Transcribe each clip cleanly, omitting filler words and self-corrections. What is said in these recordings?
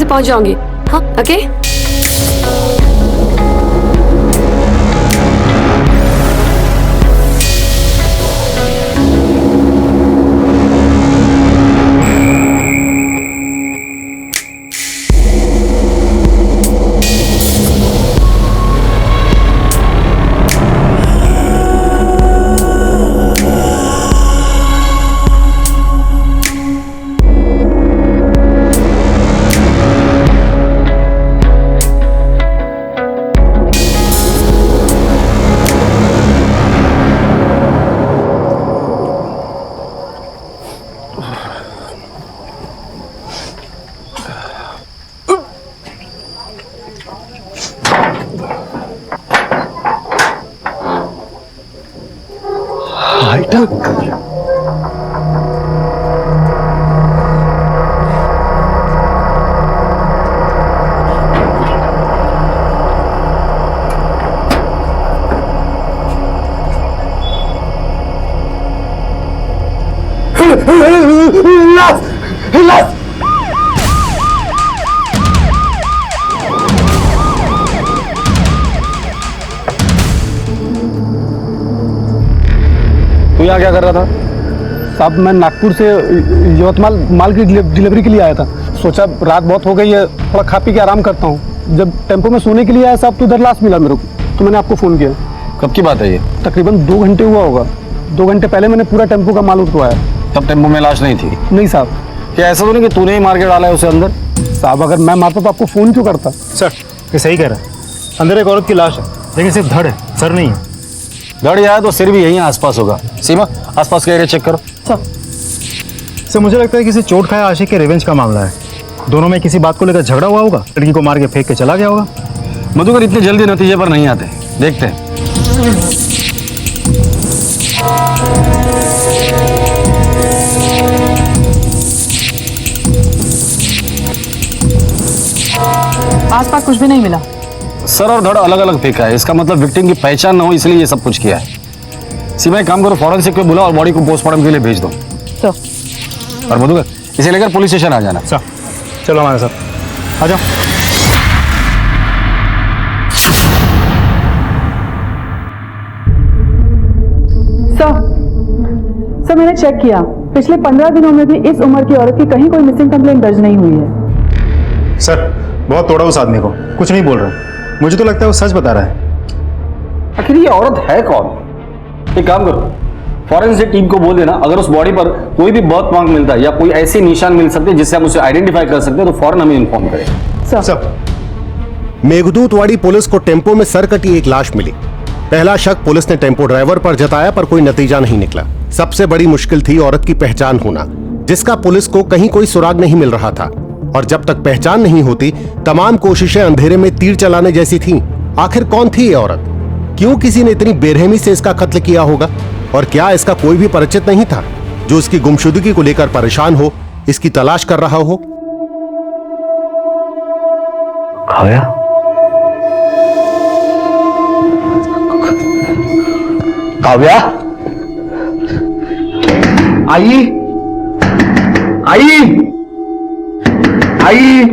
से पहुंच जाऊंगी। हाँ ओके। तू यहाँ क्या कर रहा था? साहब मैं नागपुर से यवतमाल माल की डिलीवरी के लिए आया था। सोचा रात बहुत हो गई है, थोड़ा खा पी के आराम करता हूँ। जब टेम्पो में सोने के लिए आया साहब तो उधर लाश मिला मेरे को, तो मैंने आपको फ़ोन किया। कब की बात है ये? तकरीबन 2 घंटे हुआ होगा। 2 घंटे पहले मैंने पूरा टेम्पो का माल उठवाया। तब टेम्पो में लाश नहीं थी? नहीं साहब। क्या ऐसा तो नहीं कि तूने ही मार के डाला है उसे अंदर? साहब अगर मैं मारता तो आपको फ़ोन क्यों करता? सर ये सही कह रहा है, अंदर एक औरत की लाश है, लेकिन सिर्फ धड़ है, सर नहीं है। धड़ आया तो सिर भी यहीं आसपास होगा। सीमा आसपास का एरिया चेक करो। सर मुझे लगता है किसी चोट खाया आशिक के रिवेंज का मामला है। दोनों में किसी बात को लेकर झगड़ा हुआ होगा, लड़की को मार के फेंक के चला गया होगा। मधुकर इतने जल्दी नतीजे पर नहीं आते, देखते हैं। आसपास कुछ भी नहीं मिला। सर और धड़ अलग अलग फेंका है, इसका मतलब विक्टिम की पहचान न हो इसलिए ये सब कुछ किया है। सीमा एक काम करो, फॉरेंसिक को बुलाओ और बॉडी को पोस्टमार्टम के लिए भेज दो। और मधुकर इसे लेकर पुलिस स्टेशन आ जाना। सर चलो हमारे साथ आ जाओ। सर मैंने चेक किया, पिछले 15 दिनों में भी इस उम्र की औरत की कहीं कोई मिसिंग कंप्लेंट दर्ज नहीं हुई है। सर बहुत तोड़ा उस आदमी को, कुछ नहीं बोल रहा। मुझे तो लगता है वो सच बता रहा है। आखिर ये औरत है कौन? एक काम करो, फॉरेंसिक टीम को बोल देना अगर उस बॉडी पर कोई भी बर्थ मार्क मिलता है या कोई ऐसे निशान मिल सकते हैं जिससे हम उसे आइडेंटिफाई कर सकते हैं तो फौरन हमें इन्फॉर्म करें। सर मेघदूतवाड़ी पुलिस को टेम्पो में सर कटी एक लाश मिली। पहला शक पुलिस ने टेम्पो ड्राइवर पर जताया, पर कोई नतीजा नहीं निकला। सबसे बड़ी मुश्किल थी औरत की पहचान होना, जिसका पुलिस को कहीं कोई सुराग नहीं मिल रहा था। और जब तक पहचान नहीं होती तमाम कोशिशें अंधेरे में तीर चलाने जैसी थीं। आखिर कौन थी ये औरत? क्यों किसी ने इतनी बेरहमी से इसका कत्ल किया होगा? और क्या इसका कोई भी परिचित नहीं था जो इसकी गुमशुदगी को लेकर परेशान हो, इसकी तलाश कर रहा हो? काव्या, काव्या, आई, आई, आई.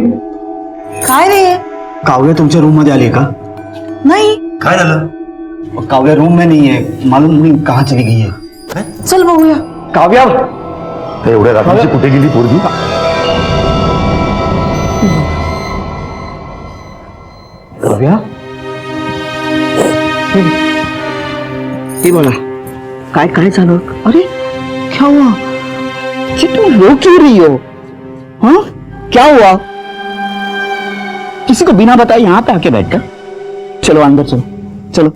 काय रे? काव्या तुमच्या रूम मध्ये आली का? नाही. काय झालं? काव्या रूम में नहीं है, मालूम नहीं कहाँ चली गई है। चल बघूया. काव्या, एवढ्या रात्री कुठे गेली पोरगी? काव्या, ये बोला काय काय झालं? अरे क्या हुआ? कि तुम रो क्यों रही हो? हाँ क्या हुआ? किसी को बिना बताए यहाँ पे आके बैठ कर? चलो अंदर चलो, चलो.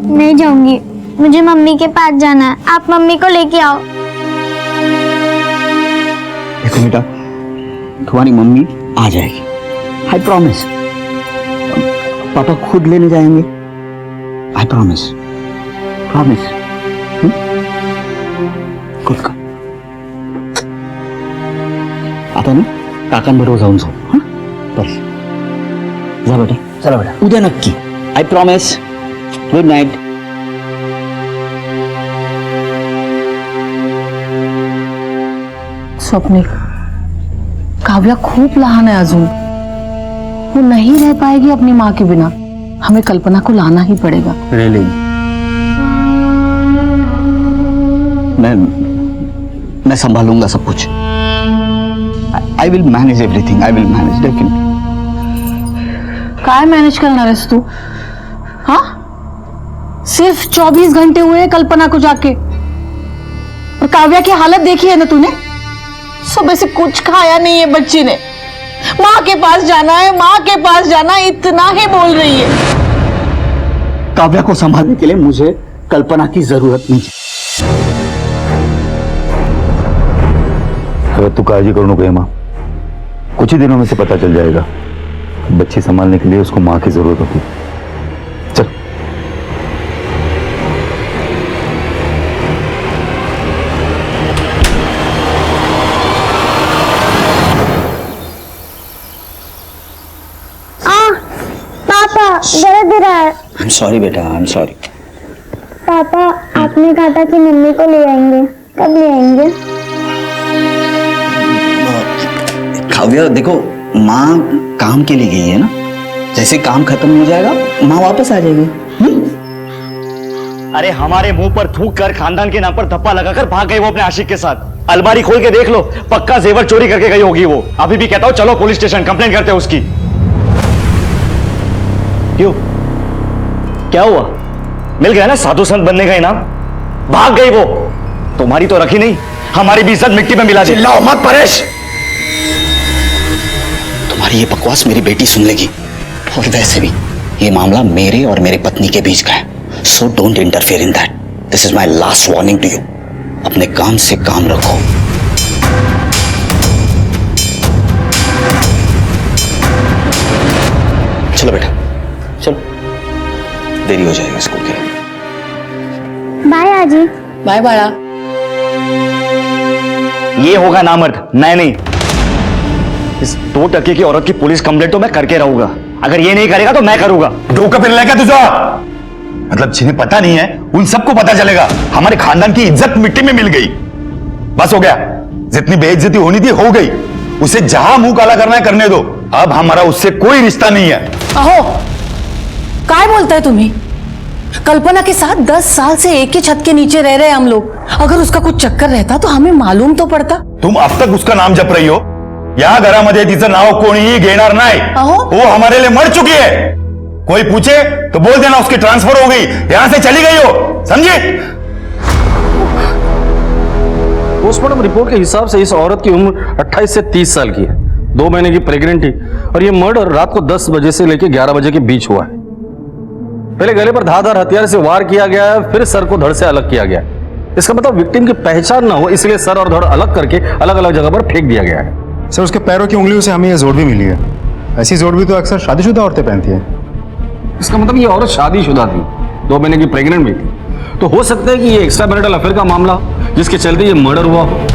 नहीं जाऊंगी, मुझे मम्मी के पास जाना है। आप मम्मी को लेके आओ। देखो बेटा, तुम्हारी मम्मी आ जाएगी, आई प्रॉमिस। पापा खुद लेने जाएंगे, आई प्रॉमिस, प्रॉमिस। खुद का आता ना काकांबरोबर जाऊन जाऊ. हाँ बस जा बेटा, चला बेटा, उद्या नक्की, I promise. Good night. Swapnil, Kavya खूप लहान है अजून, वो नहीं रह पाएगी अपनी माँ के बिना। हमें कल्पना को लाना ही पड़ेगा। रियली मैं संभालूंगा सब कुछ। I will manage everything, I will manage definitely. काय मैनेज करना रेस तू? हाँ, सिर्फ 24 घंटे हुए हैं कल्पना को जाके, और काव्या की हालत देखी है ना तूने? सुबह से कुछ खाया नहीं है बच्ची ने। माँ के पास जाना है, माँ के पास जाना है, इतना ही बोल रही है। काव्या को संभालने के लिए मुझे कल्पना की जरूरत नहीं है। अगर तू काळजी करू नको हेमा, कुछ ही दिनों में से पता चल जाएगा। बच्ची संभालने के लिए उसको माँ की जरूरत होती। चल। पापा दर्द हो रहा है। आई एम सॉरी बेटा, आई एम सॉरी। पापा आपने कहा था कि मम्मी को ले आएंगे, कब ले आएंगे? काव्या देखो, माँ काम के लिए गई है ना, जैसे काम खत्म हो जाएगा माँ वापस आ जाएगी। अरे हमारे मुंह पर थूक कर खानदान के नाम पर धप्पा लगाकर भाग गई वो अपने आशिक के साथ। अलमारी खोल के देख लो, पक्का जेवर चोरी करके गई होगी वो। अभी भी कहता हूं चलो पुलिस स्टेशन कंप्लेंट करते हैं उसकी। क्यों, क्या हुआ? मिल गया ना साधु संत बनने का इनाम? भाग गई वो। तुम्हारी तो रखी नहीं, हमारी भी इज्जत मिट्टी में मिला दी। चिल्लाओ मत परेश। तुम्हारी ये बकवास मेरी बेटी सुन लेगी, और वैसे भी ये मामला मेरे और मेरी पत्नी के बीच का है। So don't interfere in that. This is my last warning to you. अपने काम से काम रखो। चलो बेटा, चलो, देरी हो जाएगा स्कूल के लिए। बाय आजी। बाय बाळा। ये होगा नामर्द, मैं नहीं। इस 2 टके की औरत की पुलिस कंप्लेंट तो मैं करके रहूंगा। अगर ये नहीं करेगा तो मैं करूंगा। डोका फिर लेगा तुझा? मतलब जिन्हें पता नहीं है उन सबको पता चलेगा। हमारे खानदान की इज्जत मिट्टी में मिल गई। बस हो गया, जितनी बेइज्जती होनी थी हो गई। उसे जहां मुंह काला करना है करने दो। अब हमारा उससे कोई रिश्ता नहीं है। अहो, काय बोलताय तुम्ही? कल्पना के साथ 10 साल से एक ही छत के नीचे रह रहे हम लोग। अगर उसका कुछ चक्कर रहता तो हमें मालूम तो पड़ता। तुम अब तक उसका नाम जप रही हो। या घरामध्ये तिचं नाव कोणीही घेणार नाही। अहो। वो हमारे लिए मर चुकी है। कोई पूछे तो बोल देना उसकी ट्रांसफर हो गई, यहां से चली गई हो, समझे? पोस्टमार्टम रिपोर्ट के हिसाब से इस औरत की उम्र 28 से 30 साल की है। 2 महीने की प्रेग्नेंट थी, और यह मर्डर रात को 10 बजे से लेकर 11 बजे के बीच हुआ है। पहले गले पर धारदार हथियार से वार किया गया है, फिर सर को धड़ से अलग किया गया। इसका मतलब विक्टिम की पहचान ना हो, इसलिए सर और धड़ अलग करके अलग अलग जगह पर फेंक दिया गया है। सर, उसके पैरों की उंगलियों से हमें ये जोड़ भी मिली है। ऐसी जोड़ भी तो अक्सर शादीशुदा औरतें पहनती हैं। इसका मतलब ये औरत शादीशुदा थी, 2 महीने की प्रेग्नेंट भी थी। तो हो सकता है कि ये एक्स्ट्रा मैरिटल अफेयर का मामला हो, जिसके चलते ये मर्डर हुआ हो।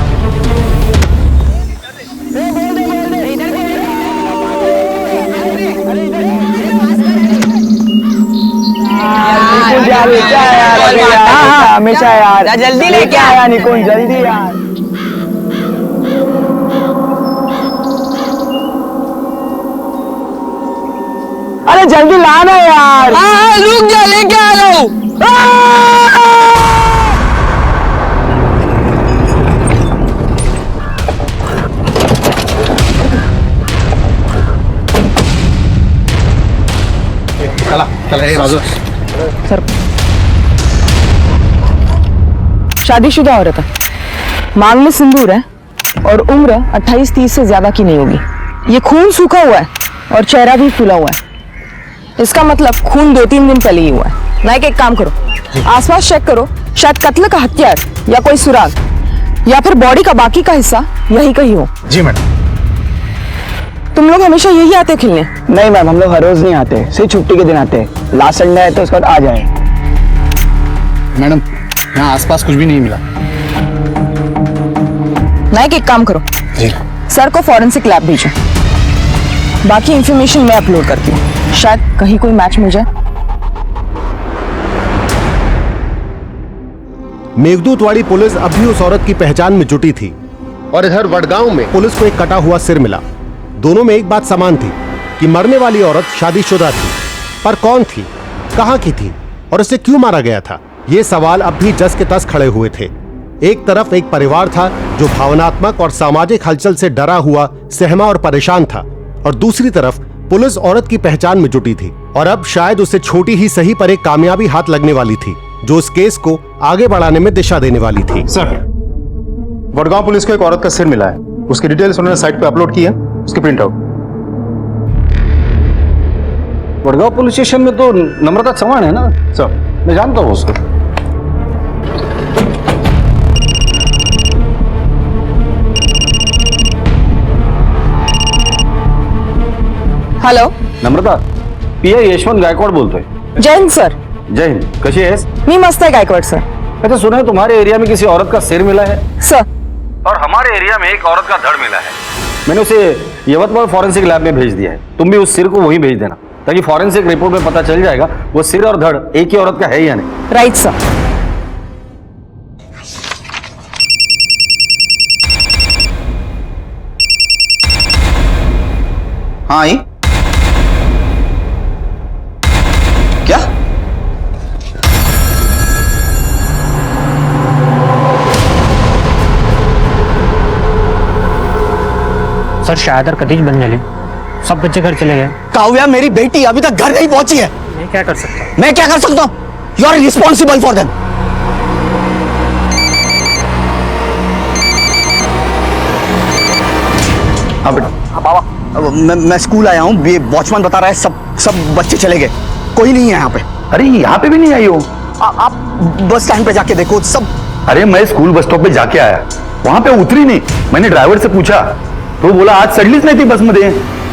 हमेशा यार जल्दी लेके आया निकुंज, जल्दी यार। अरे जल्दी लाना यार। हाँ, रुक जा, लेके आ रहा हूँ। सर, शादीशुदा औरत है, मांग में सिंदूर है, और उम्र 28-30 से ज्यादा की नहीं होगी। ये खून सूखा हुआ है और चेहरा भी फूला हुआ है। इसका मतलब खून 2-3 दिन पहले ही हुआ है। नाइक, एक काम करो, आसपास चेक करो, शायद कत्ल का हथियार या कोई सुराग, या फिर बॉडी का बाकी का हिस्सा यही कहीं हो। जी मैडम। तुम लोग हमेशा यही आते खेलने? नहीं मैम, हम लोग हर रोज नहीं आते, सिर्फ छुट्टी के दिन आते हैं। लास्ट संडे है तो उसके बाद आ जाए। मैडम, यहाँ आसपास कुछ भी नहीं मिला। नाइक, एक काम करो, सर को फॉरेंसिक लैब भेजो, बाकी इंफॉर्मेशन मैं अपलोड करती हूँ, शायद कहीं कोई मैच मिल जाए। मेघदूतवाड़ी पुलिस अब भी उस औरत की पहचान में जुटी थी, और इधर वडगांव में पुलिस को एक कटा हुआ सिर मिला। दोनों में एक बात समान थी कि मरने वाली औरत शादीशुदा थी, पर कौन थी, कहां की थी और उसे क्यों मारा गया था, ये सवाल अब भी जस के तस खड़े हुए थे। एक तरफ एक परिवार था जो भावनात्मक और सामाजिक हलचल से डरा हुआ, सहमा और परेशान था, और दूसरी तरफ पुलिस औरत की पहचान में जुटी थी और अब शायद उसे छोटी ही सही पर एक कामयाबी हाथ लगने वाली थी जो इस केस को आगे बढ़ाने में दिशा देने वाली थी। सर, वडगांव पुलिस को एक औरत का सिर मिला है। उसकी डिटेल्स उन्होंने साइट पे अपलोड की है, उसकी print out. Wadgaon police station में तो नम्रता चौहान है ना सर? मैं जानता हूँ उसको। हॅलो, नम्रता, पीआय यशवंत गायकवाड बोलतोय। जय हिंद सर. जय हिंद, कशी आहेस? मी मस्त आहे गायकवाड सर. अच्छा, सुना है तुम्हारे एरिया में किसी औरत का सिर मिला है? सर, और हमारे एरिया में एक औरत का धड़ मिला है। मैंने उसे यवतमाल फॉरेंसिक लैब में भेज दिया है। तुम भी उस सिर को वहीं भेज देना ताकि फॉरेंसिक रिपोर्ट में पता चल जाएगा वो सिर और धड़ एक ही औरत का है या नहीं। Right sir. हाँ आई क्या? सर शायद और कदीज बन गए, सब बच्चे घर चले गए। काव्या मेरी बेटी अभी तक घर नहीं पहुंची है। मैं क्या कर सकता हूँ? मैं क्या कर सकता हूँ? You are responsible for them. हाँ बेटा, हाँ बाबा, मैं स्कूल आया हूँ। ये वॉचमैन बता रहा है सब बच्चे चले गए, कोई नहीं है यहाँ पे। अरे यहाँ पे भी नहीं आई हो? आप बस स्टैंड पे जाके देखो सब। अरे मैं स्कूल बस स्टॉप पे जाके आया, वहां पे उतरी नहीं। मैंने ड्राइवर से पूछा तो बोला आज चढ़लीच नहीं थी बस मध्ये।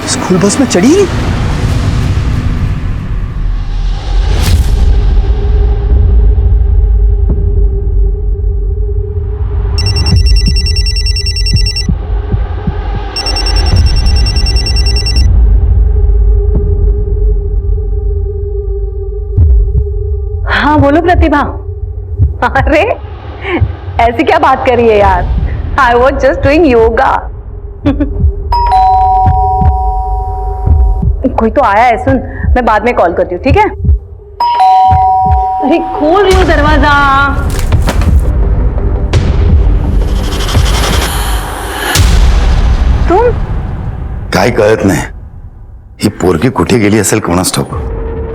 स्कूल बस में चढ़ी नहीं? हाँ बोलो प्रतिभा. अरे ऐसी क्या बात करी है यार. I was just doing yoga. कोई तो आया है, सुन मैं बाद में कॉल करती हूँ, ठीक है? अरे खोल रही हूँ दरवाजा. तुम काय कळत नाही ही पोरगी कुठे गेली असेल कोणास ठाऊक.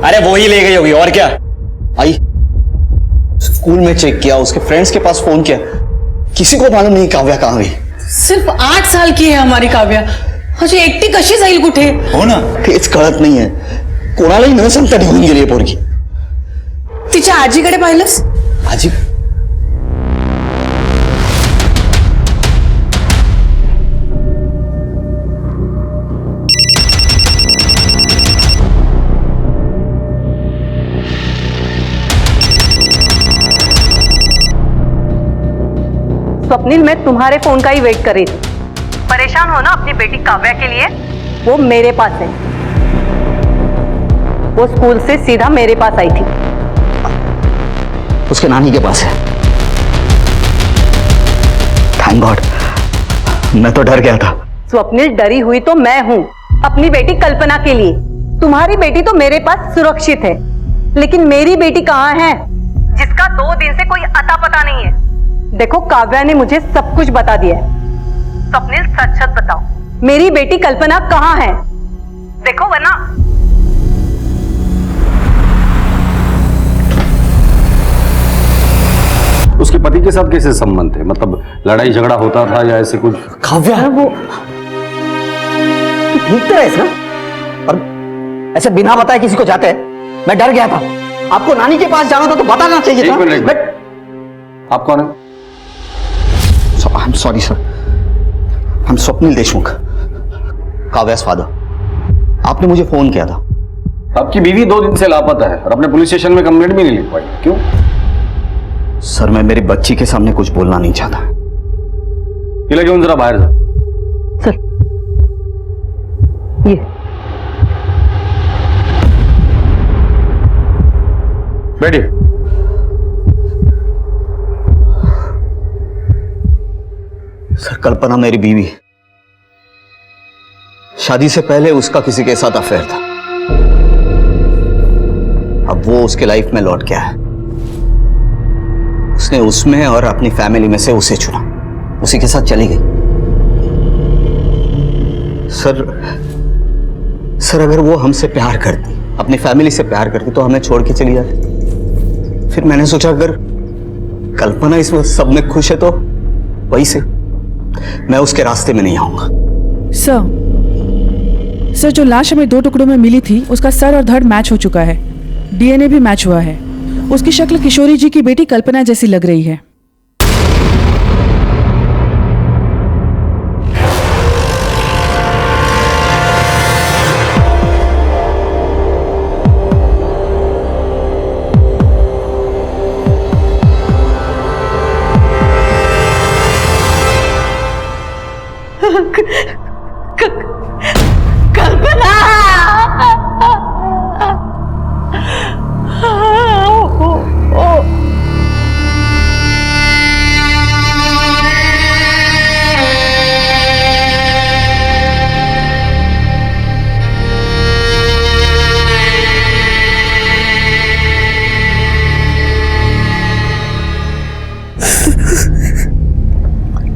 अरे वो ही ले गई होगी और क्या। आई स्कूल में चेक किया, उसके फ्रेंड्स के पास फोन किया, किसी को मालूम नहीं काव्या कहाँ गई. सिर्फ 8 साल की आहे हमारी काव्या. अशी एकटी कशी जाईल कुठे? हो ना, तेच कळत नाहीये. कोणालाही न सांगता निघून गेली आहे पोरगी. तिच्या आजीकडे पाहिलंस? आजी स्वप्निल, मैं तुम्हारे फोन का ही वेट कर रही थी. परेशान हो ना अपनी बेटी काव्या के लिए? वो मेरे पास है. वो स्कूल से सीधा मेरे पास आई थी. उसके नानी के पास है. थैंक गॉड, मैं तो डर गया था. स्वप्निल, डरी हुई तो मैं हूं अपनी बेटी कल्पना के लिए. तुम्हारी बेटी तो मेरे पास सुरक्षित है, लेकिन मेरी बेटी कहाँ है जिसका 2 दिन से कोई अता पता नहीं है. देखो, काव्या ने मुझे सब कुछ बता दिया है. स्वप्निल, सच सच बताओ, मेरी बेटी कल्पना कहाँ है? देखो वरना. उसके पति के साथ कैसे संबंध थे? मतलब लड़ाई झगड़ा होता था या ऐसे कुछ? काव्या वो ठीक तो है ना, और ऐसे बिना बताए किसी को जाते हैं. मैं डर गया था. आपको नानी के पास जाना था तो बताना चाहिए था. एक मिनट. आप कौन है? I am sorry sir, I am Swapnil Deshmukh, Kavya's father. आपने मुझे फोन किया था. आपकी बीवी 2 दिन से लापता है और अपने पुलिस स्टेशन में कंप्लेंट भी नहीं लिख पाई. क्यों? सर, मैं मेरी बच्ची के सामने कुछ बोलना नहीं चाहता. ये लगे जरा बाहर जा. सर, ये बैठिए. सर, कल्पना मेरी बीवी. शादी से पहले उसका किसी के साथ अफेयर था। अब वो उसके लाइफ में लौट के आया। उसने उसमें और अपनी फैमिली में से उसे चुना, उसी के साथ चली गई। सर अगर वो हमसे प्यार करती, अपनी फैमिली से प्यार करती, तो हमें छोड़ के चली जाती। फिर मैंने सोचा अगर कल्पना इस सब में खुश है तो वही से मैं उसके रास्ते में नहीं आऊंगा। सर जो लाश हमें 2 टुकड़ों में मिली थी उसका सर और धड़ मैच हो चुका है, डीएनए भी मैच हुआ है। उसकी शक्ल किशोरी जी की बेटी कल्पना जैसी लग रही है।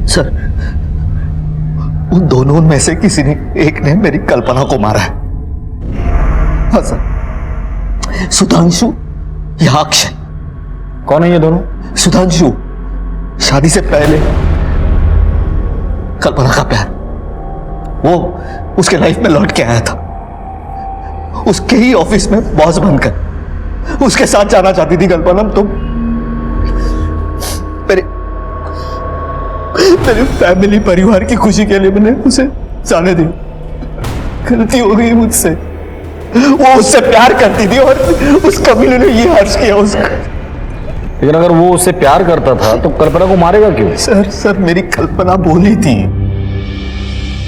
सर, उन दोनों में से किसी ने एक ने मेरी कल्पना को मारा है। हाँ सर, सुधांशु या अक्षय। कौन है ये दोनों? सुधांशु शादी से पहले कल्पना का प्यार, वो उसके लाइफ में लौट के आया था। उसके ही ऑफिस में बॉस बनकर उसके साथ जाना चाहती थी कल्पना। तो मेरे फैमिली परिवार की खुशी के लिए मैंने उसे जाने दिया। गलती हो गई मुझसे। वो उससे प्यार करती थी और उस कमीने ने ये हर्ष किया उसका। लेकिन अगर वो उससे प्यार करता था तो कल्पना को मारेगा क्यों? सर मेरी कल्पना बोली थी,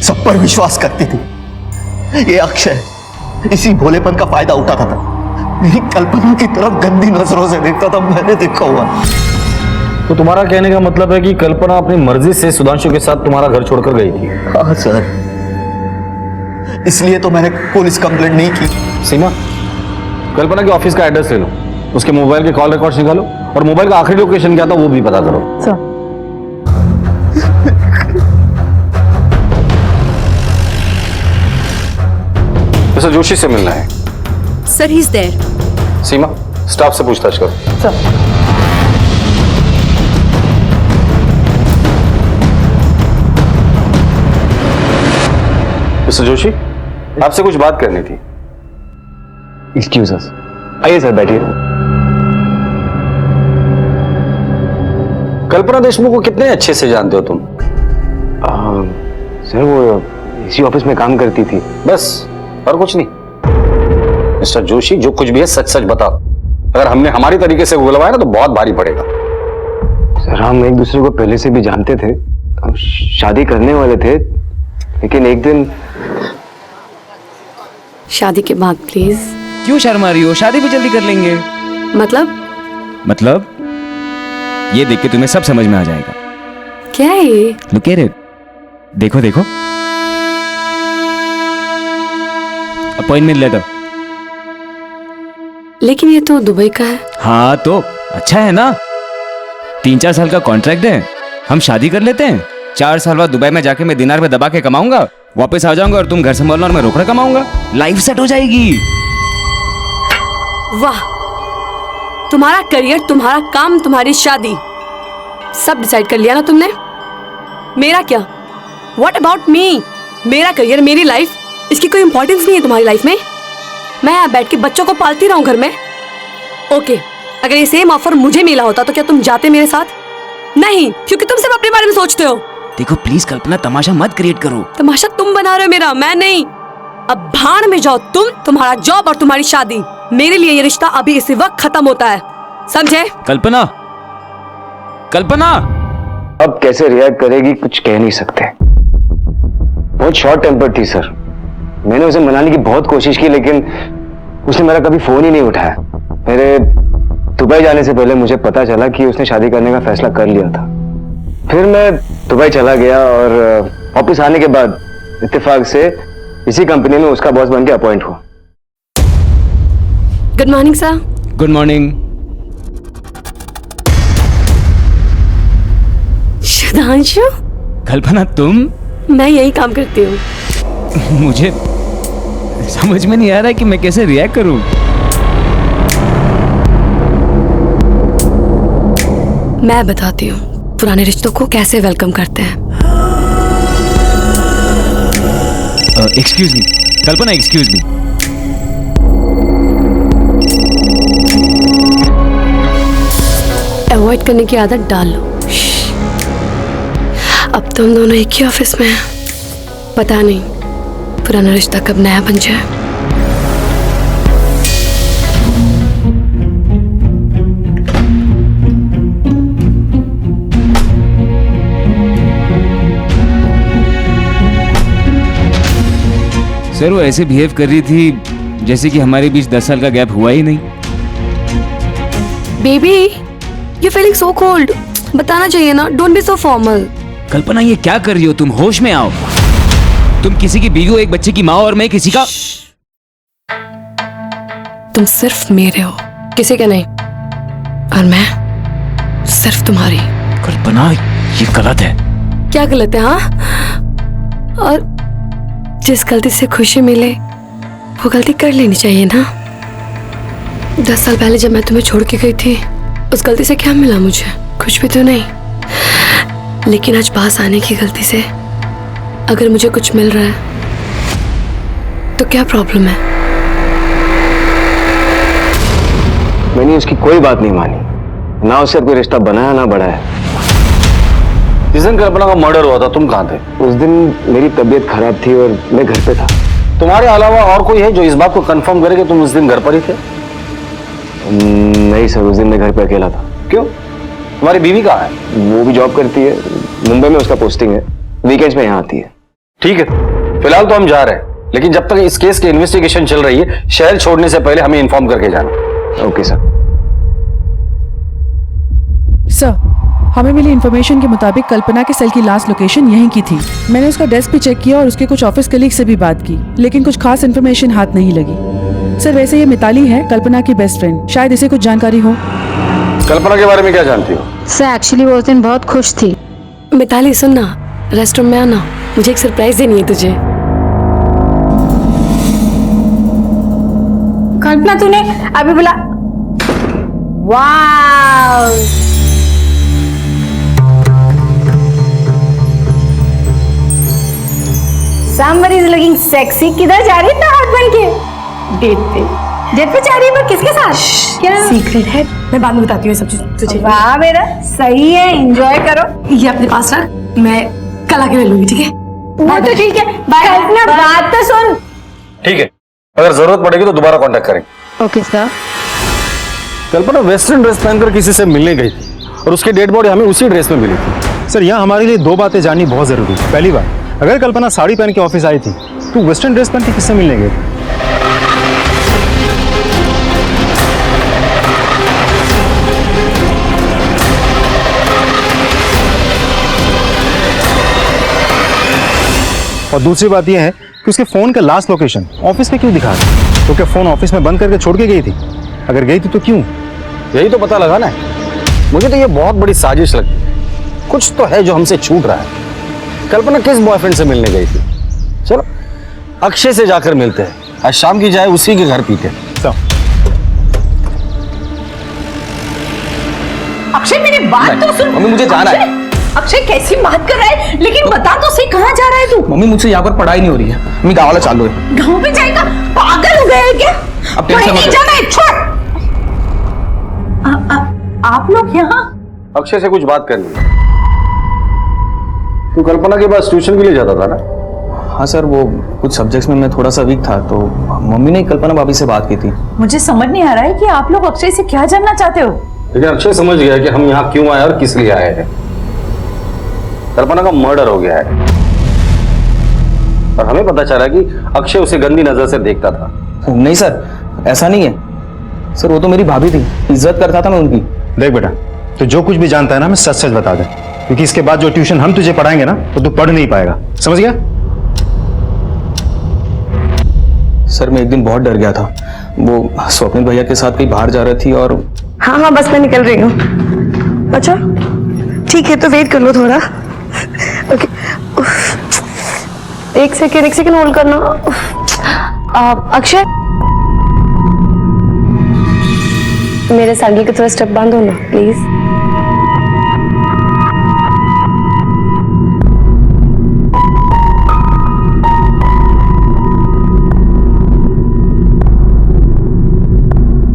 सब पर विश्वास करती थी। ये अक्षय इसी भोलेपन का फायदा उठाता था। मेरी कल्पना की तरफ गंदी नजरों से देखता था, मैंने देखा हुआ। तो तुम्हारा कहने का मतलब है कि कल्पना अपनी मर्जी से सुधांशु के साथ तुम्हारा घर छोड़कर गई थी? हाँ सर, इसलिए तो मैंने पुलिस कंप्लेंट नहीं की। सीमा, कल्पना के ऑफिस का एड्रेस ले लो, उसके मोबाइल के कॉल रिकॉर्ड्स निकालो और मोबाइल का आखिरी लोकेशन क्या था वो भी पता करो। मिस्टर जोशी से मिलना है। Sir, he is there. Seema, staff से पूछताछ करो। सर। मिस्टर जोशी, आपसे कुछ बात करनी थी। एक्सक्यूज अस। आइए सर, बैठिए। कल्पना देशमुख को कितने अच्छे से जानते हो तुम? सर वो इसी ऑफिस में काम करती थी। बस, और कुछ नहीं? मिस्टर जोशी, जो कुछ भी है सच सच बताओ। अगर हमने हमारी तरीके से बुलवाया ना तो बहुत भारी पड़ेगा। सर हम एक दूसरे को पहले से भी जानते थे, हम शादी करने वाले थे, लेकिन एक दिन। शादी के बाद प्लीज। क्यों शर्मा रही हो? शादी भी जल्दी कर लेंगे। मतलब ये देख के तुम्हें सब समझ में आ जाएगा। क्या है ये? Look at it. देखो देखो, अपॉइंटमेंट लेटर। लेकिन ये तो दुबई का है। हाँ तो अच्छा है ना, 3-4 साल का कॉन्ट्रैक्ट है, हम शादी कर लेते हैं। 4 साल बाद दुबई में जाके मैं दिनार में दबा के कमाऊंगा, वापस आ जाऊंगा और तुम घर संभालना और मैं रोकड़ा कमाऊंगा। लाइफ सेट हो जाएगी। वाह, तुम्हारा करियर, तुम्हारा काम, तुम्हारी शादी, सब डिसाइड कर लिया ना तुमने। मेरा क्या? What about me? मेरा करियर, मेरी लाइफ, इसकी कोई इंपॉर्टेंस नहीं है तुम्हारी लाइफ में। मैं यहाँ बैठ के बच्चों को पालती रहूं घर में। ओके, अगर ये सेम ऑफर मुझे मिला होता तो क्या तुम जाते मेरे साथ? नहीं, क्योंकि तुम सिर्फ अपने बारे में सोचते हो। देखो प्लीज कल्पना, तमाशा मत क्रिएट करो। तमाशा तुम बना रहे हो मेरा, मैं नहीं। अब भाड़ में जाओ तुम, तुम्हारा जॉब और तुम्हारी शादी। मेरे लिए ये रिश्ता अभी इसी वक्त खत्म होता है, समझे? कल्पना, कल्पना अब कैसे रिएक्ट करेगी कुछ कह नहीं सकते। बहुत शॉर्ट टेम्पर थी सर। मैंने उसे मनाने की बहुत कोशिश की, लेकिन उसने मेरा कभी फोन ही नहीं उठाया। मेरे दुबई जाने से पहले मुझे पता चला कि उसने शादी करने का फैसला कर लिया था। फिर मैं दुबई चला गया और वापस आने के बाद इत्तेफाक से इसी कंपनी में उसका बॉस बन के अपॉइंट हुआ। Good morning sir. Good morning. Sudhanshu, Kalpana तुम? मैं यही काम करती हूँ। मुझे समझ में नहीं आ रहा है कि मैं कैसे रिएक्ट करूं। मैं बताती हूँ पुराने रिश्तों को कैसे वेलकम करते हैं। एक्सक्यूज मी कल्पना, एक्सक्यूज मी। अवॉइड करने की आदत डाल लो। अब तो हम दोनों एक ही ऑफिस में हैं। पता नहीं पुराना रिश्ता कब नया बन जाए। सर वो ऐसे बिहेव कर रही थी जैसे कि हमारे बीच 10 साल का गैप हुआ ही नहीं। Baby, you feeling so cold. बताना चाहिए ना, डोंट बी सो फॉर्मल। कल्पना ये क्या कर रही हो तुम? होश में आओ। तुम किसी की बीवी हो, एक बच्चे की माँ, और मैं किसी का। तुम सिर्फ मेरे हो, किसी के नहीं। और मैं सिर्फ तुम्हारी। कल्पना ये गलत है। क्या गलत है? हाँ, और जिस गलती से खुशी मिले वो गलती कर लेनी चाहिए ना। 10 साल पहले जब मैं तुम्हें छोड़ के गई थी, उस गलती से क्या मिला मुझे? कुछ भी तो नहीं। लेकिन आज पास आने की गलती से अगर मुझे कुछ मिल रहा है तो क्या प्रॉब्लम है? मैंने उसकी कोई बात नहीं मानी, ना उससे कोई रिश्ता बनाया ना बढ़ाया। जिस दिन कल्पना का मर्डर हुआ था तुम कहाँ थे? उस दिन मेरी तबीयत खराब थी और मैं घर पे था। तुम्हारे अलावा और कोई है जो इस बात को कंफर्म करे कि तुम उस दिन घर पर ही थे? नहीं सर, उस दिन मैं घर पे अकेला था। क्यों? तुम्हारी बीवी कहाँ है? वो भी जॉब करती है, मुंबई में उसका पोस्टिंग है, वीकेंड्स में यहाँ आती है। ठीक है, फिलहाल तो हम जा रहे हैं, लेकिन जब तक इस केस की इन्वेस्टिगेशन चल रही है, शहर छोड़ने से पहले हमें इन्फॉर्म करके जाना। Okay sir. सर, हमें मिली इन्फॉर्मेशन के मुताबिक कल्पना के सेल की लास्ट लोकेशन यहीं की थी। मैंने उसका डेस्क भी चेक किया और उसके कुछ ऑफिस कलीग से भी बात की, लेकिन कुछ खास इन्फॉर्मेशन हाथ नहीं लगी। सर, वैसे ये मिताली है, कल्पना की बेस्ट फ्रेंड। शायद इसे कुछ जानकारी हो। कल्पना के बारे में क्या जानती हो? सर, एक्चुअली वो उस दिन बहुत खुश थी। मिताली सुन ना, रेस्टोरेंट में आना, मुझे एक सरप्राइज देनी है तुझे। कल्पना, तूने अभी बोला वाव। Somebody is looking sexy। किधर जा रही है हाथ बन के? डेट पे। डेट पे जा रही है, पर किसके साथ? क्या सीक्रेट है? मैं बाद में बताती हूँ सब चीज तुझे। वाह मेरा, सही है, एंजॉय करो। ये अपने पास रख, मैं कल आके ले लूंगी, ठीक है? वो तो ठीक है, बाय। बात तो सुन। ठीक है, अगर जरूरत पड़ेगी तो दोबारा कांटेक्ट करेंगे। Okay sir. Kalpana western dress पहनकर किसी से मिलने गई थी और उसकी डेड बॉडी हमें उसी ड्रेस में मिली थी। सर, यहाँ हमारे लिए दो बातें जाननी बहुत जरूरी है। पहली बात, अगर कल्पना साड़ी पहन के ऑफिस आई थी तो वेस्टर्न ड्रेस पहन के किससे मिलने गई? और दूसरी बात यह है कि उसके फोन का लास्ट लोकेशन ऑफिस पे क्यों दिखा रहा? तो क्या फोन ऑफिस में बंद करके छोड़ के गई थी? अगर गई थी तो क्यों? यही तो पता लगा ना। मुझे तो ये बहुत बड़ी साजिश लगती है। कुछ तो है जो हमसे छूट रहा है। कल्पना किस बॉयफ्रेंड से मिलने गई थी? चलो अक्षय से जाकर मिलते हैं, आज शाम की जाए उसी के घर पीते हैं। अक्षय, मेरी बात तो सुन। मम्मी, मुझे जाना है। अक्षय कैसी बात कर रहा है? लेकिन बता तो सही, कहाँ जा रहा है तू? मम्मी, मुझसे यहाँ पर पढ़ाई नहीं हो रही है। मम्मी, गाँव वाला चालू है। गाँव पे जाएगा? पागल हो गए हैं क्या? अब टेंशन मत लो। जाना है, छोड़। आप लोग यहाँ? अक्षय से कुछ बात करनी है। तू कल्पना के पास ट्यूशन के लिए जाता था ना? हाँ सर, वो कुछ सब्जेक्ट्स में मैं थोड़ा सा वीक था, तो मम्मी ने कल्पना भाभी से बात की थी। मुझे समझ नहीं आ रहा है कि आप लोग अक्षय से क्या जानना चाहते हो। लेकिन अक्षय समझ गया कि हम यहाँ क्यों आए और किस लिए आए हैं। कल्पना का मर्डर हो गया है और हमें पता चला कि अक्षय उसे गंदी नजर से देखता था। नहीं सर, ऐसा नहीं है सर, वो तो मेरी भाभी थी, इज्जत करता था मैं उनकी। देख बेटा, तो जो कुछ भी जानता है ना, हमें सच सच बता दे, क्योंकि इसके बाद जो ट्यूशन हम तुझे पढ़ाएंगे ना, तो तू पढ़ नहीं पाएगा। समझ गया? सर मैं एक दिन बहुत डर गया था। वो स्वप्निल भैया के साथ कहीं बाहर जा रही थी और हाँ हाँ बस मैं निकल रही हूँ। अच्छा ठीक है तो वेट कर लो थोड़ा। ओके एक सेकेंड होल्ड करना। अक्षय मेरे सैंडल के थोड़ा स्टेप बांधो ना प्लीज।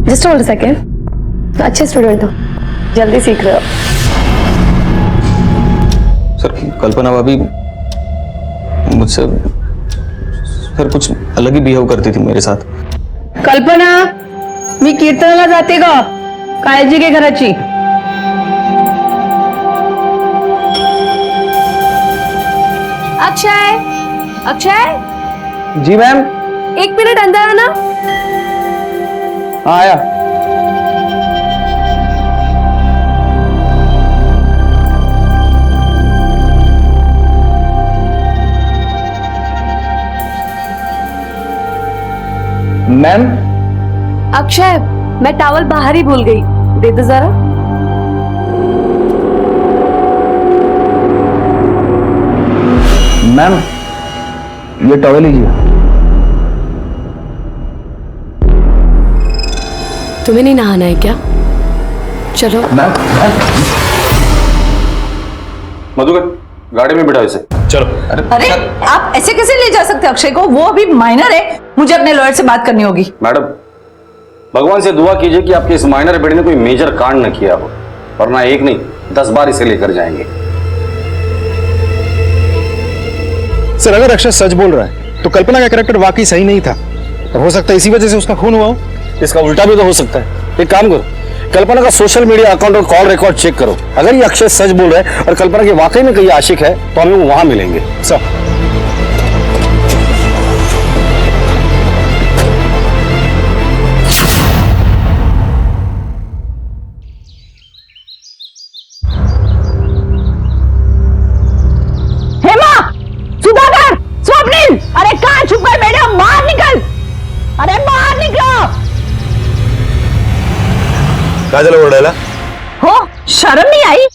Just hold second. अच्छे स्टूडेंट हो, जल्दी सीख रहे हो। सर कल्पना भाभी मुझसे सर कुछ अलग ही बिहेव करती थी मेरे साथ। कल्पना मी कीर्तनाला जाते ग, काळजी घे घराची। अक्षय अक्षय जी मैम। 1 मिनट अंदर आना। हाँ आया। मैम अक्षय मैं टॉवल बाहर ही भूल गई, दे दो जरा। मैम ये टॉवल लीजिए। तुम्हें नहीं नहाना है क्या? चलो। मधुकर गाड़ी में बिठाओ इसे, चलो। अरे आप ऐसे कैसे ले जा सकते अक्षय को? वो अभी माइनर है, मुझे अपने लॉयर से बात करनी होगी। मैडम भगवान से दुआ कीजिए कि आपके इस माइनर बेटे ने कोई मेजर कांड न किया हो, वरना एक नहीं 10 बार इसे लेकर जाएंगे। सर अगर अक्षय सच बोल रहा है तो कल्पना का कैरेक्टर वाकई सही नहीं था, और हो सकता है इसी वजह से उसका खून हुआ हो। इसका उल्टा भी तो हो सकता है। एक काम करो, कल्पना का सोशल मीडिया अकाउंट और कॉल रिकॉर्ड चेक करो। अगर ये अक्षय सच बोल रहा है और कल्पना के वाकई में कहीं आशिक है तो हम लोग वहां मिलेंगे। सर हेमा, सुधाकर, स्वप्निल, अरे कहाँ छुप गए बेटे? बाहर निकल, अरे बाहर निकलो। काय झालं ओरडायला? हो शर्म नहीं आई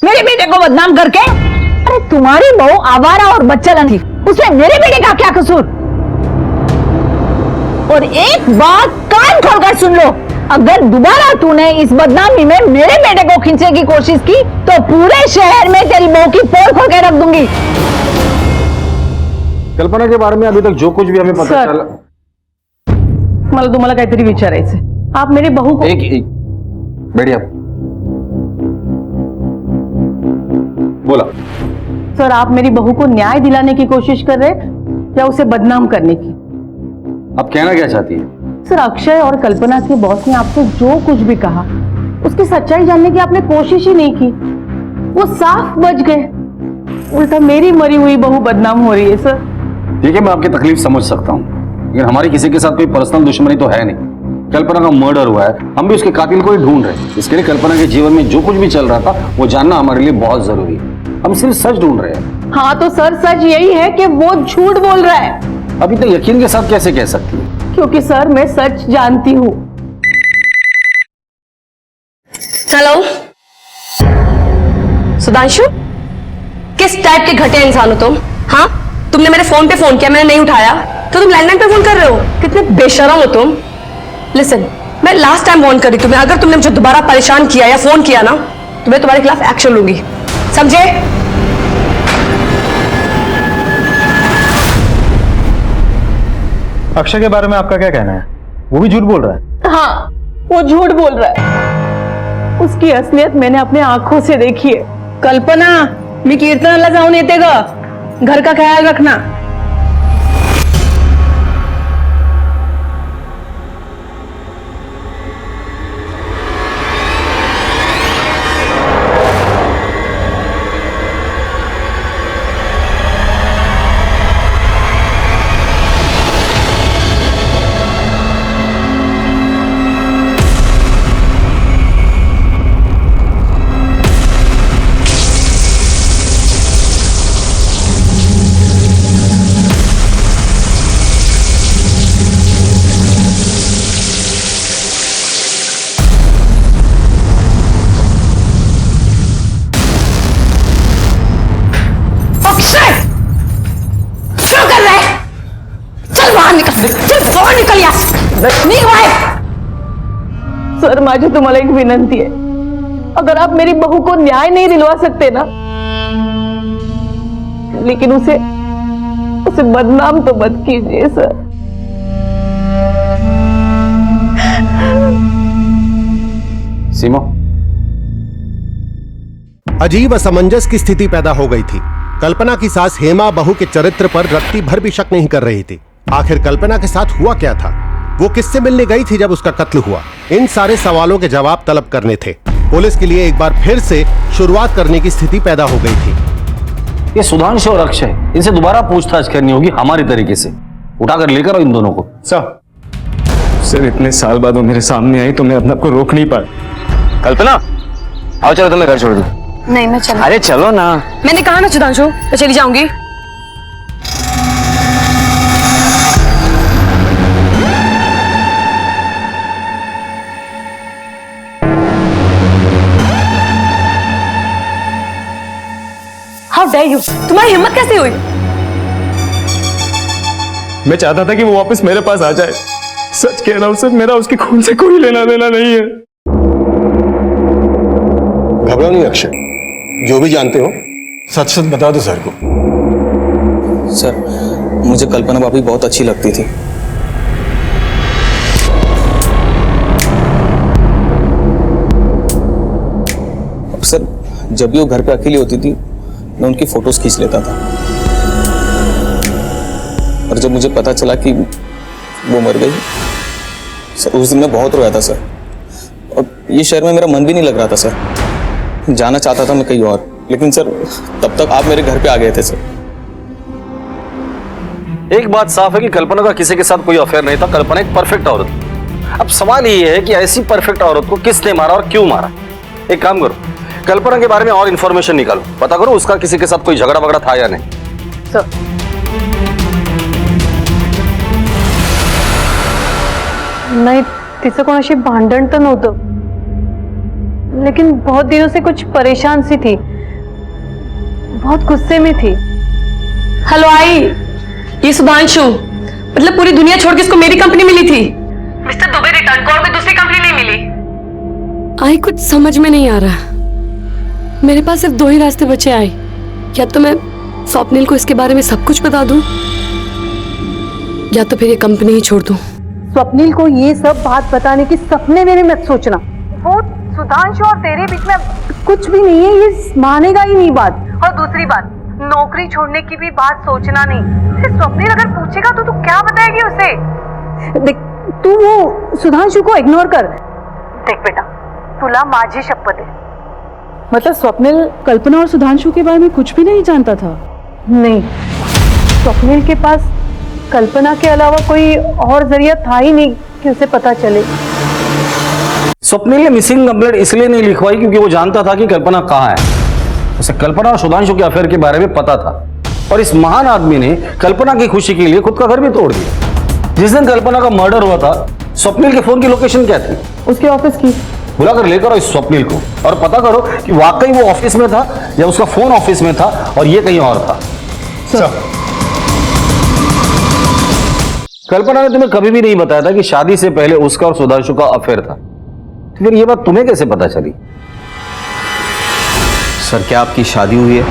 मेरे बेटे को बदनाम करके? अरे तुम्हारी बहू आवारा और बच्चन थी, उसमें मेरे बेटे का क्या कसूर? और एक बात कान खोलकर सुन लो, अगर दोबारा तूने इस बदनामी में मेरे बेटे को खींचने की कोशिश की तो पूरे शहर में तेरी बहू की पोल खोल के रख दूंगी। कल्पना के बारे में अभी तक जो कुछ भी हमें पता चला। मला तुम्हाला काहीतरी विचारायचंय। आप मेरी बहू को एक बैठिए आप। बोला। सर आप मेरी बहू को न्याय दिलाने की कोशिश कर रहे या उसे बदनाम करने की? आप कहना क्या चाहती है? सर अक्षय और कल्पना के बॉस ने आपसे जो कुछ भी कहा उसकी सच्चाई जानने की आपने कोशिश ही नहीं की। वो साफ बच गए, उल्टा मेरी मरी हुई बहू बदनाम हो रही है। सर ठीक है, मैं आपकी तकलीफ समझ सकता हूँ, लेकिन हमारी किसी के साथ कोई पर्सनल दुश्मनी तो है नहीं। कल्पना का मर्डर हुआ है, हम भी उसके कातिल को ही ढूंढ रहे हैं। इसके लिए कल्पना के जीवन में जो कुछ भी चल रहा था वो जानना हमारे लिए बहुत जरूरी है। हम सिर्फ सच ढूंढ रहे हैं। हाँ तो सर सच यही है कि वो झूठ बोल रहा है। अभी तो यकीन के साथ कैसे कह सकती है? क्योंकि सर मैं सच जानती हूँ। हेलो सुधांशु, किस टाइप के घटिया इंसान हो तुम? हाँ तुमने मेरे फोन पे फोन किया, मैंने नहीं उठाया तो तुम लैंडलाइन पे फोन कर रहे हो। कितने बेशरम हो तुम। लिसन, मैं लास्ट टाइम वार्न करी तुम्हें, अगर तुमने मुझे दोबारा परेशान किया या फोन किया ना तो मैं तुम्हारे खिलाफ एक्शन लूंगी, समझे? अक्षय के बारे में आपका क्या कहना है? वो भी झूठ बोल रहा है? हाँ वो झूठ बोल रहा है, उसकी असलियत मैंने अपने आंखों से देखी है। कल्पना मी कीर्तनाला जाऊन येते ग, घर का ख्याल रखना। बाहर निकल यहाँ, निघ बाहेर. सर माझी तुम्हाला एक विनंती आहे, अगर आप मेरी बहू को न्याय नहीं दिलवा सकते ना, लेकिन उसे बदनाम तो मत कीजिए सर. सीमा, अजीब असमंजस की स्थिति पैदा हो गई थी। कल्पना की सास हेमा बहू के चरित्र पर रत्ती भर भी शक नहीं कर रही थी। आखिर कल्पना के साथ हुआ क्या था? वो किससे मिलने गई थी जब उसका कत्ल हुआ? इन सारे सवालों के जवाब तलब करने थे। पुलिस के लिए एक बार फिर से शुरुआत करने की स्थिति पैदा हो गई थी। ये सुधांशु और अक्षय, इनसे दोबारा पूछताछ करनी होगी हमारी तरीके से। उठाकर लेकर आओ इन दोनों को। सर इतने साल बाद वो मेरे सामने आई तो मैं अपने आप को रोक नहीं पाया। कल्पना आओ चलो, तुम्हें घर छोड़ दूं। नहीं मैं चल। अरे चलो ना। मैंने कहा ना सुधांशु, मैं चली जाऊंगी। हाउ डेयर यू, तुम्हारी हिम्मत कैसे हुई? मैं चाहता था कि वो वापस मेरे पास आ जाए। सच कह रहा हूं सर, मेरा उसके खून से कोई लेना देना नहीं है। घबराओ नहीं अक्षय, जो भी जानते हो सच सच बता दो सर को। सर मुझे कल्पना भाभी बहुत अच्छी लगती थी। अब सर जब भी वो घर पे अकेली होती थी मैं उनकी फोटोज खींच लेता था, और जब मुझे पता चला कि वो मर गई सर, उस दिन मैं बहुत रोया था सर। और ये शहर में मेरा मन भी नहीं लग रहा था सर। जाना चाहता था मैं कहीं और, लेकिन सर तब तक आप मेरे घर पे आ गए थे सर। एक बात साफ है कि कल्पना का किसी के साथ कोई अफेयर नहीं था। कल्पना एक परफेक्ट औरत थी। अब सवाल ये है कि ऐसी परफेक्ट औरत को किसने मारा और क्यों मारा। एक काम करो, कल्पना के बारे में और इंफॉर्मेशन निकालो, पता करो उसका किसी के साथ कोई झगड़ा वगड़ा था या नहीं। सर नाही, तिचं कोणाशी भांडण तर नव्हतं, लेकिन बहुत दिनों से कुछ परेशान सी थी, बहुत गुस्से में थी। हेलो आई, ये सुधांशु, मतलब पूरी दुनिया छोड़ के इसको मेरी कंपनी मिली थी। मिस्टर दुबे रिटर्न को और कोई दूसरी कंपनी नहीं मिली। आई कुछ समझ में नहीं आ रहा। मेरे पास सिर्फ दो ही रास्ते बचे आई, या तो मैं स्वप्निल को इसके बारे में सब कुछ बता दूं, या तो फिर ये कंपनी ही छोड़ दूं। स्वप्निल को ये सब बात बताने की सपने में भी मत सोचना। वो सुधांशु और तेरे बीच में कुछ भी नहीं है, ये मानेगा ही नहीं बात। और दूसरी बात, नौकरी छोड़ने की भी बात सोचना नहीं। फिर स्वप्निल अगर पूछेगा तो तू क्या बताएगी उसे? देख, तू वो सुधांशु को इग्नोर कर। देख बेटा, तुला माझी शपथ है। मतलब स्वप्निल कल्पना और सुधांशु के बारे में कुछ भी नहीं जानता था? नहीं, स्वप्निल के पास कल्पना के अलावा कोई और जरिया था ही नहीं कि उसे पता चले। स्वप्निल ने मिसिंग कंप्लेंट इसलिए नहीं लिखवाई क्योंकि वो जानता था कि कल्पना कहाँ है। उसे कल्पना और सुधांशु के अफेयर के बारे में पता था, और इस महान आदमी ने कल्पना की खुशी के लिए खुद का घर भी तोड़ दिया। जिस दिन कल्पना का मर्डर हुआ था, स्वप्निल के फोन की लोकेशन क्या थी? उसके ऑफिस की। बुलाकर लेकर आओ इस स्वप्निल को और पता करो कि वाकई वो ऑफिस में था या उसका फोन ऑफिस में था और ये कहीं और था। कल्पना ने तुम्हें कभी भी नहीं बताया था कि शादी से पहले उसका और सुधांशु का अफेयर था, तो फिर ये बात तुम्हें कैसे पता चली? सर क्या आपकी शादी हुई है?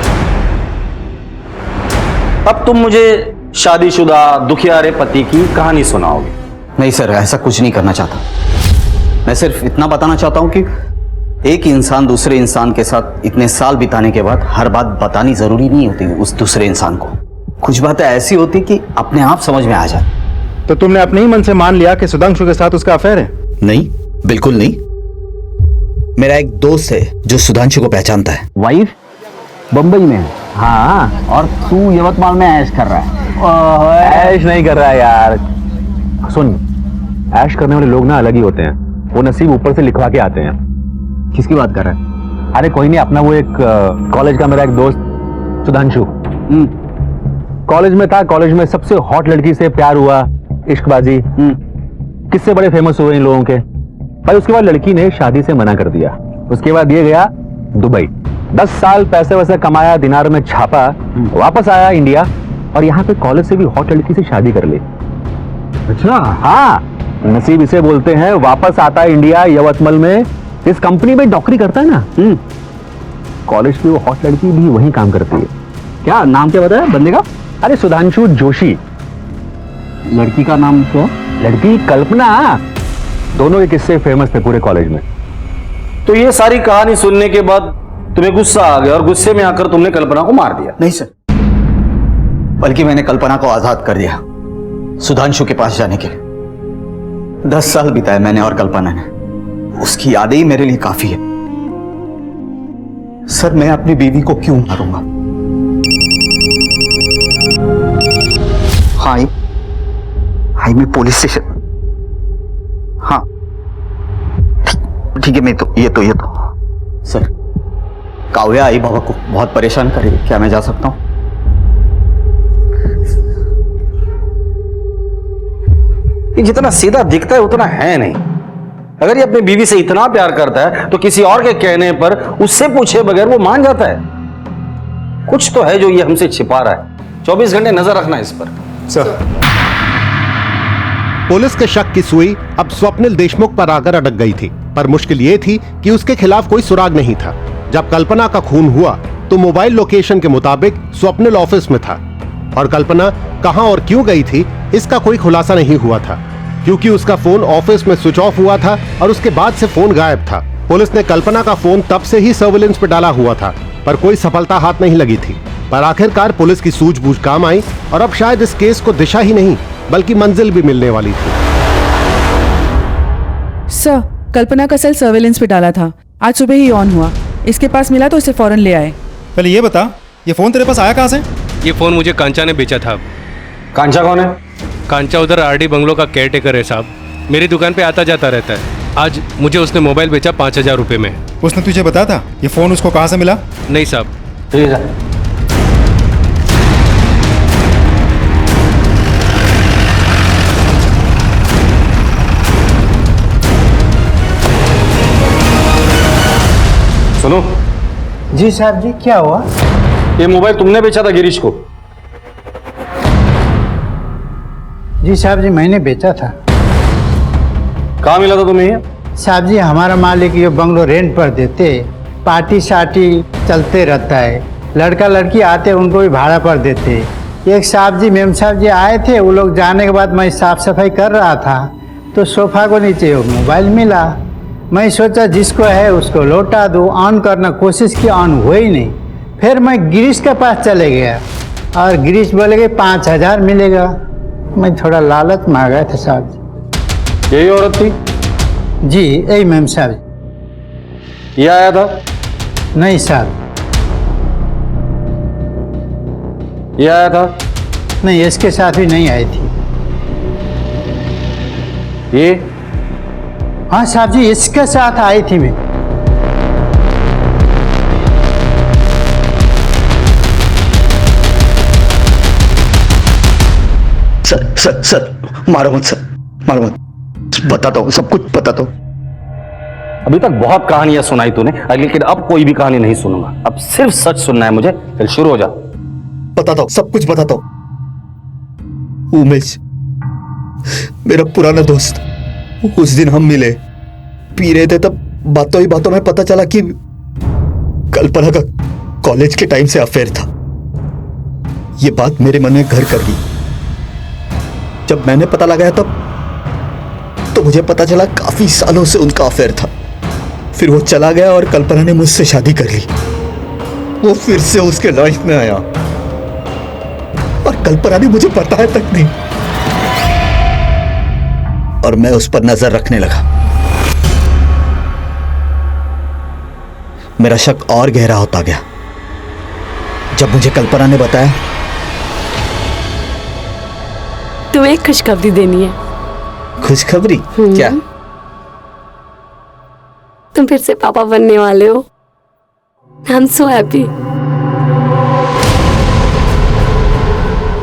अब तुम मुझे शादीशुदा दुखियारे पति की कहानी सुनाओगे? नहीं सर, ऐसा कुछ नहीं करना चाहता। मैं सिर्फ इतना बताना चाहता हूं कि एक इंसान दूसरे इंसान के साथ इतने साल बिताने के बाद हर बात बतानी जरूरी नहीं होती उस दूसरे इंसान को। कुछ बातें ऐसी होती कि अपने आप समझ में आ जाए। तो तुमने अपने ही मन से मान लिया कि सुधांशु के साथ उसका अफेयर है? नहीं, बिल्कुल नहीं। मेरा एक दोस्त है जो सुधांशु को पहचानता है। वाइफ बंबई में है। हाँ, और तू यवतमाल में ऐश कर रहा है? ऐश नहीं कर रहा है यार। सुन, ऐश करने वाले लोग ना अलग ही होते हैं, वो नसीब ऊपर से लिखवा के आते हैं। किसकी बात कर रहा है? अरे कोई नहीं, अपना वो एक कॉलेज का मेरा एक दोस्त सुधांशु कॉलेज में था। कॉलेज में सबसे हॉट लड़की से प्यार हुआ, इश्कबाजी, किससे बड़े फेमस हुए इन लोगों के भाई। उसके बाद लड़की ने शादी से मना कर दिया। उसके बाद ये गया दुबई, 10 साल पैसे वैसे कमाया, दिनार में छापा, वापस आया इंडिया और यहाँ पे कॉलेज से भी हॉट लड़की से शादी कर ली। अच्छा, हाँ, नसीब इसे बोलते हैं। वापस आता है इंडिया, यवतमल में इस कंपनी में नौकरी करता है ना। कॉलेज की वो हॉट लड़की भी वहीं काम करती है। क्या नाम क्या बताया बंदे का? अरे सुधांशु जोशी। लड़की का नाम क्या? लड़की कल्पना। दोनों के किस्से फेमस थे पूरे कॉलेज में। तो ये सारी कहानी सुनने के बाद तुम्हें गुस्सा आ गया और गुस्से में आकर तुमने कल्पना को मार दिया? नहीं सर, बल्कि मैंने कल्पना को आजाद कर दिया सुधांशु के पास जाने के लिए। 10 साल बिताए मैंने और कल्पना ने, उसकी यादें ही मेरे लिए काफी है। सर, मैं अपनी बीवी को क्यों मारूंगा? हाई मैं पुलिस स्टेशन। हाँ ठीक है, मैं तो ये तो सर, काव्या आई बाबा को बहुत परेशान करेगी, क्या मैं जा सकता हूं? ये जितना सीधा दिखता है उतना है नहीं। अगर ये अपनी बीवी से इतना प्यार करता है तो किसी और के कहने पर उससे पूछे बगैर वो मान जाता है। कुछ तो है जो ये हमसे छिपा रहा है। 24 घंटे नजर रखना इस पर। सर, पुलिस के शक की सुई अब स्वप्निल देशमुख पर आकर अटक गई थी, पर मुश्किल ये थी कि उसके खिलाफ कोई सुराग नहीं था। जब कल्पना का खून हुआ तो मोबाइल लोकेशन के मुताबिक स्वप्निल ऑफिस में था और कल्पना कहां और क्यों गई थी इसका कोई खुलासा नहीं हुआ था, क्योंकि उसका फोन ऑफिस में स्विच ऑफ हुआ था और उसके बाद से फोन गायब था। पुलिस ने कल्पना का फोन तब से ही सर्विलेंस पे डाला हुआ था, पर कोई सफलता हाथ नहीं लगी थी। पर आखिरकार पुलिस की सूझबूझ काम आई और अब शायद इस केस को दिशा ही नहीं बल्कि मंजिल भी मिलने वाली थी। सर, कल्पना का सेल सर्वेलेंस पे डाला था, आज सुबह ही ऑन हुआ। इसके पास मिला तो इसे फौरन ले आए। पहले ये बता, ये फोन तेरे पास आया कहाँ से? ये फोन मुझे कांचा ने बेचा था। कांचा कौन है? कांचा उधर आरडी बंगलो का केयरटेकर है साहब, मेरी दुकान पे आता जाता रहता है। आज मुझे उसने मोबाइल बेचा 5000 रुपये में। उसने तुझे बताया था ये फोन उसको कहाँ से मिला? नहीं साहब। ठीक है, सुनो। जी साहब जी, क्या हुआ? ये मोबाइल तुमने बेचा था गिरीश को? जी साहब जी, मैंने बेचा था। कहाँ मिला था तुम्हें ये? साहब जी, हमारा मालिक ये बंगलो रेंट पर देते, पार्टी शार्टी चलते रहता है, लड़का लड़की आते उनको भी भाड़ा पर देते। एक साहब जी मेम साहब जी आए थे, वो लोग जाने के बाद मैं साफ सफाई कर रहा था तो सोफा को नीचे वो मोबाइल मिला। मैं सोचा जिसको है उसको लौटा दूँ, ऑन करना कोशिश की, ऑन हुआ ही नहीं। फिर मैं गिरीश के पास चले गया और गिरीश बोले कि 5000 मिलेगा। मैं थोड़ा लालच में आ गया था साहब जी। यही औरत थी? जी यही मैम साहब जी। ये आया था? नहीं साहब। ये आया था? नहीं, इसके साथ भी नहीं आई थी। ये? हाँ साहब जी, इसके साथ आई थी मैं। सर मारो मत सर, मारो मत, बताता हूँ, सब कुछ बताता हूँ। अभी तक बहुत कहानियां सुनाई तूने, लेकिन अब कोई भी कहानी नहीं सुनूंगा। अब सिर्फ सच सुनना है मुझे। चल शुरू हो जा। बताता हूँ, सब कुछ बताता हूँ। उमेश मेरा पुराना दोस्त, उस दिन हम मिले, पी रहे थे, तब बातों ही बातों में पता चला कि कल्पना का कॉलेज के टाइम से अफेयर था। ये बात मेरे मन में घर कर गई। जब मैंने पता लगाया तब तो मुझे पता चला काफी सालों से उनका अफेयर था। फिर वो चला गया और कल्पना ने मुझसे शादी कर ली। वो फिर से उसके लाइफ में आया और कल्पना ने मुझे बताया तक नहीं, और मैं उस पर नजर रखने लगा। मेरा शक और गहरा होता गया जब मुझे कल्पना ने बताया। तुम्हें एक खुशखबरी देनी है। खुशखबरी? क्या? तुम फिर से पापा बनने वाले हो। I am so happy.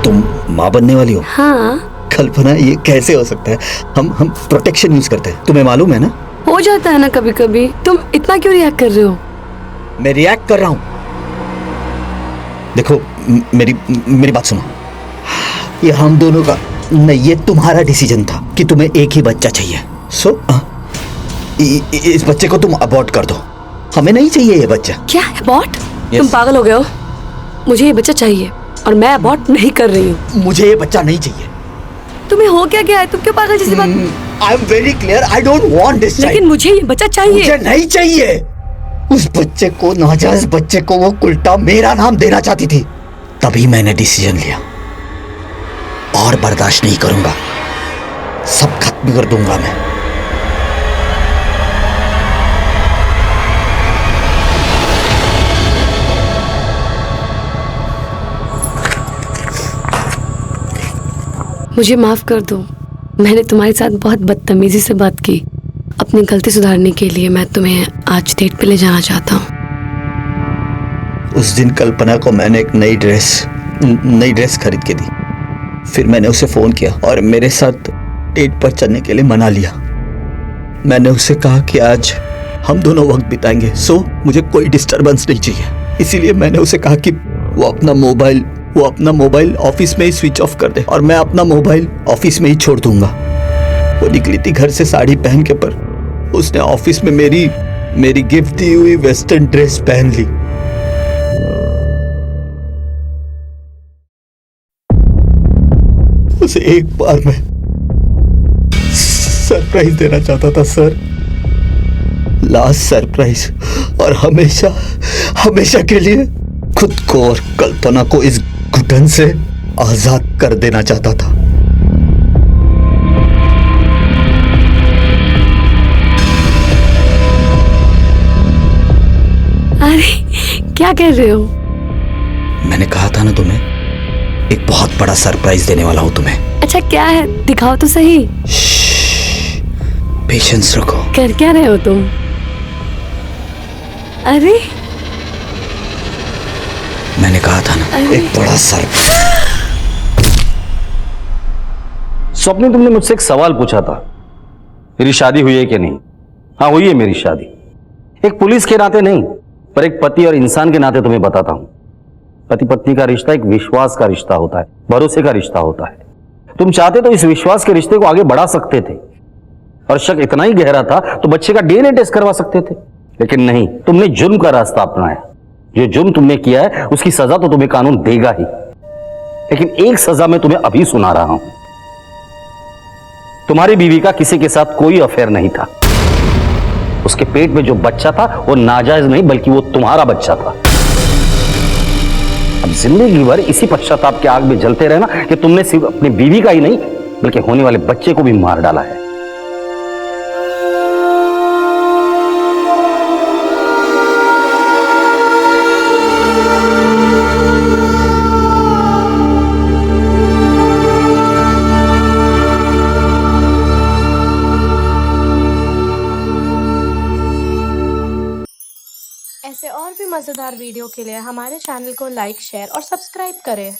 तुम माँ बनने वाली हो? हाँ। कल्पना, ये कैसे हो सकता है? हम प्रोटेक्शन यूज करते हैं, तुम्हें मालूम है ना? हो जाता है ना कभी कभी। तुम इतना क्यों रिएक्ट कर रहे हो? मैं रिएक्ट कर रहा हूं? देखो, मेरी बात सुनो। ये हम दोनों का नहीं, ये तुम्हारा डिसीजन था कि तुम्हें एक ही बच्चा चाहिए। सो इस बच्चे को तुम अबॉर्ट कर दो। हमें नहीं चाहिए ये बच्चा। क्या अबॉर्ट? तुम पागल हो गए हो? मुझे ये बच्चा चाहिए और मैं अबॉर्ट नहीं कर रही हूँ। मुझे ये बच्चा नहीं चाहिए। तुम्हें हो क्या गया है? तुम क्यों पागल जैसी बात? I am very clear, I don't want this. लेकिन मुझे ये बच्चा चाहिए। मुझे नहीं चाहिए। उस बच्चे को, नाजायज बच्चे को वो उल्टा मेरा नाम देना चाहती थी, तभी मैंने डिसीजन लिया। और बर्दाश्त नहीं करूंगा, सब खत्म कर दूंगा मैं। मुझे माफ कर दो, मैंने तुम्हारे साथ बहुत बदतमीजी से बात की। अपनी गलती सुधारने के लिए मैं तुम्हें आज डेट पे ले जाना चाहता हूँ। उस दिन कल्पना को मैंने एक नई ड्रेस खरीद के दी। फिर मैंने उसे फोन किया और मेरे साथ डेट पर चलने के लिए मना लिया। मैंने उसे कहा कि आज हम दोनों वक्त बिताएंगे, सो मुझे कोई डिस्टरबेंस नहीं चाहिए। इसीलिए मैंने उसे कहा कि वो अपना मोबाइल ऑफिस में ही स्विच ऑफ कर दे और मैं अपना मोबाइल ऑफिस में ही छोड़ दूंगा। वो निकली थी घर से साड़ी पहन के, पर उसने ऑफिस में मेरी गिफ्ट दी हुई वेस्टर्न ड्रेस पहन ली। उसे एक बार मैं सरप्राइज देना चाहता था सर, लास्ट सरप्राइज, और हमेशा के लिए खुद को और कल्पना को इस घुटन से आजाद कर देना चाहता था। अरे क्या कह रहे हो? मैंने कहा था ना तुम्हें, एक बहुत बड़ा सरप्राइज देने वाला हूं तुम्हें। अच्छा क्या है? दिखाओ तो सही। पेशेंस रखो। कर क्या रहे हो तुम? अरे मैंने कहा था ना, एक बड़ा सरप्राइज। स्वप्नी, तुमने मुझसे एक सवाल पूछा था, मेरी शादी हुई है कि नहीं? हाँ, हुई है मेरी शादी। एक पुलिस के नाते नहीं, पर एक पति और इंसान के नाते तुम्हें बताता हूं। पति पत्नी का रिश्ता एक विश्वास का रिश्ता होता है, भरोसे का रिश्ता होता है। तुम चाहते तो इस विश्वास के रिश्ते को आगे बढ़ा सकते थे, और शक इतना ही गहरा था तो बच्चे का डीएनए टेस्ट करवा सकते थे। लेकिन नहीं, तुमने जुर्म का रास्ता अपनाया। जो जुर्म तुमने किया है उसकी सजा तो तुम्हें कानून देगा ही, लेकिन एक सजा मैं तुम्हें अभी सुना रहा हूं। तुम्हारी बीवी का किसी के साथ कोई अफेयर नहीं था। उसके पेट में जो बच्चा था वो नाजायज नहीं, बल्कि वो तुम्हारा बच्चा था। अब जिंदगी भर इसी पश्चाताप के आग में जलते रहना कि तुमने सिर्फ अपनी बीवी का ही नहीं, बल्कि होने वाले बच्चे को भी मार डाला है। ऐसे और भी मज़ेदार वीडियो के लिए हमारे चैनल को लाइक, शेयर और सब्सक्राइब करें।